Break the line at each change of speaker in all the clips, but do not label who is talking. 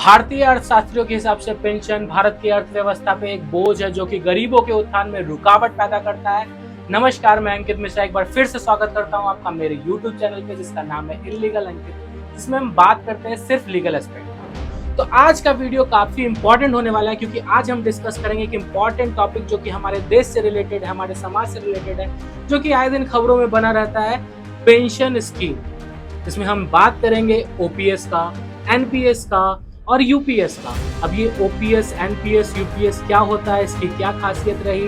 भारतीय अर्थशास्त्रियों के हिसाब से पेंशन भारत की अर्थव्यवस्था पे एक बोझ है जो कि गरीबों के उत्थान में रुकावट पैदा करता है। नमस्कार, मैं अंकित मिश्रा एक बार फिर से स्वागत करता हूं आपका मेरे YouTube चैनल पे जिसका नाम है इल्लीगल अंकित, जिसमें हम बात करते हैं सिर्फ लीगल एस्पेक्ट। तो आज का वीडियो काफी इंपॉर्टेंट होने वाला है क्योंकि आज हम डिस्कस करेंगे एक इंपॉर्टेंट टॉपिक जो कि हमारे देश से रिलेटेड है, हमारे समाज से रिलेटेड है, जो कि आए दिन खबरों में बना रहता है, पेंशन स्कीम। जिसमें हम बात करेंगे ओपीएस का, एनपीएस का और यूपीएस का। अब ये ओपीएस, एनपीएस, यूपीएस क्या होता है, इसकी क्या खासियत रही,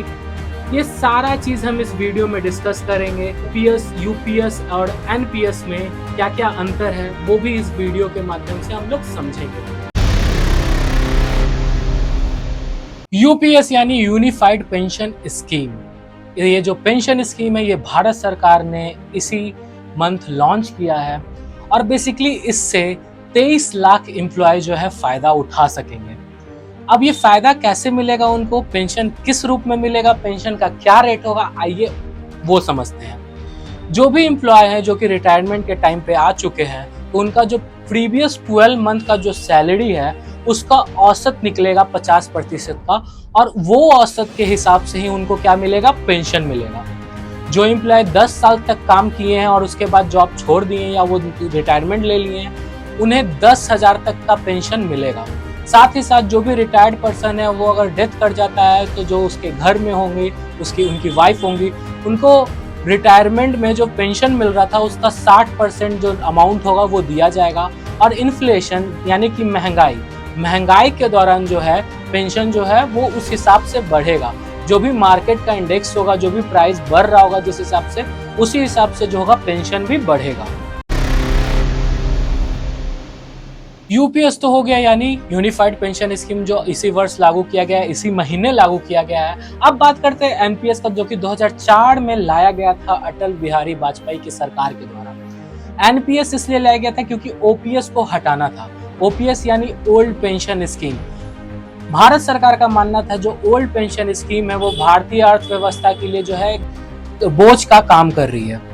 ये सारा चीज हम इस वीडियो में डिस्कस करेंगे। ओपीएस, यूपीएस और एनपीएस में क्या क्या अंतर है वो भी इस वीडियो के माध्यम से हम लोग समझेंगे। यूपीएस यानी यूनिफाइड पेंशन स्कीम। ये जो पेंशन स्कीम है ये भारत सरकार ने इसी मंथ लॉन्च किया है और बेसिकली इससे 23 लाख एम्प्लॉय जो है फायदा उठा सकेंगे। अब ये फायदा कैसे मिलेगा उनको, पेंशन किस रूप में मिलेगा, पेंशन का क्या रेट होगा, आइए वो समझते हैं। जो भी एम्प्लॉय है जो कि रिटायरमेंट के टाइम पे आ चुके हैं तो उनका जो प्रीवियस 12 मंथ का जो सैलरी है उसका औसत निकलेगा 50% का, और वो औसत के हिसाब से ही उनको क्या मिलेगा, पेंशन मिलेगा। जो एम्प्लॉय 10 साल तक काम किए हैं और उसके बाद जॉब छोड़ दिए या वो रिटायरमेंट ले लिए हैं उन्हें 10,000 तक का पेंशन मिलेगा। साथ ही साथ जो भी रिटायर्ड पर्सन है वो अगर डेथ कर जाता है तो जो उसके घर में होंगे, उनकी वाइफ होंगी, उनको रिटायरमेंट में जो पेंशन मिल रहा था उसका 60% जो अमाउंट होगा वो दिया जाएगा। और इन्फ्लेशन यानी कि महंगाई के दौरान जो है पेंशन जो है वो उस हिसाब से बढ़ेगा। जो भी मार्केट का इंडेक्स होगा, जो भी प्राइस बढ़ रहा होगा जिस हिसाब से, उसी हिसाब से जो होगा पेंशन भी बढ़ेगा। यूपीएस तो हो गया यानी यूनिफाइड पेंशन स्कीम, जो इसी वर्ष लागू किया गया है, इसी महीने लागू किया गया है। अब बात करते हैं एनपीएस का, जो कि 2004 में लाया गया था अटल बिहारी वाजपेयी की सरकार के द्वारा। एनपीएस इसलिए लाया गया था क्योंकि ओपीएस को हटाना था। ओपीएस यानी ओल्ड पेंशन स्कीम। भारत सरकार का मानना था जो ओल्ड पेंशन स्कीम है वो भारतीय अर्थव्यवस्था के लिए जो है बोझ का काम कर रही है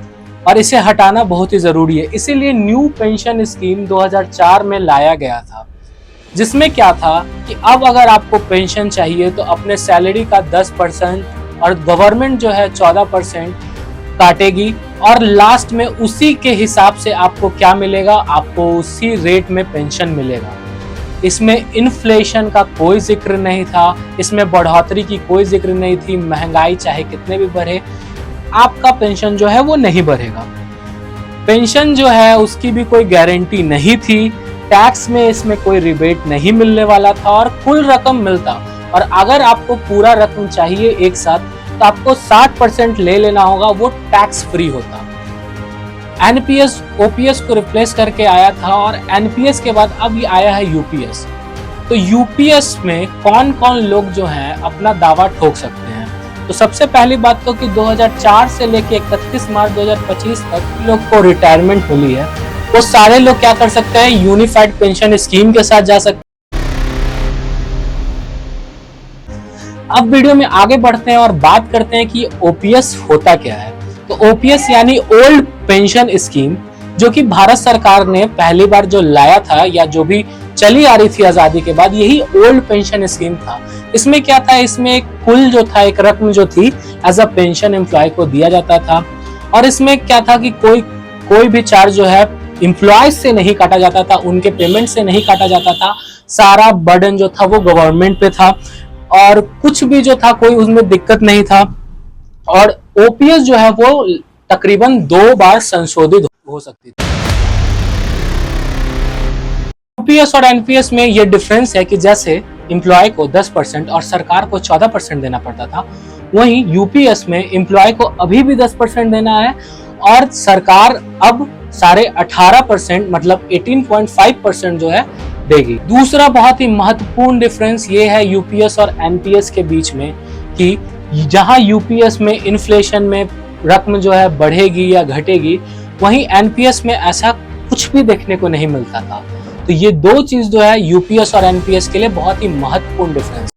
और इसे हटाना बहुत ही जरूरी है। इसीलिए न्यू पेंशन स्कीम 2004 में लाया गया था, जिसमें क्या था कि अब अगर आपको पेंशन चाहिए तो अपने सैलरी का 10% और गवर्नमेंट जो है 14% काटेगी और लास्ट में उसी के हिसाब से आपको क्या मिलेगा, आपको उसी रेट में पेंशन मिलेगा। इसमें इन्फ्लेशन का कोई जिक्र नहीं था, इसमें बढ़ोतरी की कोई जिक्र नहीं थी। महंगाई चाहे कितने भी बढ़े आपका पेंशन जो है वो नहीं बढ़ेगा। पेंशन जो है उसकी भी कोई गारंटी नहीं थी, टैक्स में इसमें कोई रिबेट नहीं मिलने वाला था और कुल रकम मिलता। और अगर आपको पूरा रकम चाहिए एक साथ तो आपको 60% ले लेना होगा, वो टैक्स फ्री होता। एनपीएस ओपीएस को रिप्लेस करके आया था और एनपीएस के बाद अब ये आया है यूपीएस। तो यूपीएस में कौन कौन लोग जो हैं अपना दावा ठोक सकते हैं। तो सबसे पहली बात तो कि 2004 से लेके 31 मार्च 2025 तक लोग को रिटायरमेंट मिली है, वो सारे लोग क्या कर सकते हैं, यूनिफाइड पेंशन स्कीम के साथ जा सकते हैं। अब वीडियो में आगे बढ़ते हैं और बात करते हैं कि ओपीएस होता क्या है। तो ओपीएस यानी ओल्ड पेंशन स्कीम, जो कि भारत सरकार ने पहली बार जो लाया था या जो भी चली आ रही थी आजादी के बाद, यही ओल्ड पेंशन स्कीम था। इसमें क्या था, इसमें कुल जो था एक रकम जो थी एज अ पेंशन एम्प्लॉय को दिया जाता था और इसमें क्या था कि कोई भी चार्ज जो है एम्प्लॉयज से नहीं काटा जाता था, उनके पेमेंट से नहीं काटा जाता था। सारा बर्डन जो था वो गवर्नमेंट पे था और कुछ भी जो था कोई उसमें दिक्कत नहीं था। और ओपीएस जो है वो तकरीबन 2 बार संशोधित हो सकती थी। यूपीएस और एनपीएस में ये डिफरेंस है कि जैसे एम्प्लॉय को 10% और सरकार को 14% देना पड़ता था, वहीं यूपीएस में एम्प्लॉय को अभी भी 10% देना है और सरकार अब 18.5% मतलब 18.5% जो है देगी। दूसरा बहुत ही महत्वपूर्ण डिफरेंस ये है यूपीएस और एनपीएस के बीच में कि जहां यूपीएस में इन्फ्लेशन में रकम जो है बढ़ेगी या घटेगी, वहीं एनपीएस में ऐसा कुछ भी देखने को नहीं मिलता था। तो ये दो चीज जो है यूपीएस और एनपीएस के लिए बहुत ही महत्वपूर्ण डिफरेंस।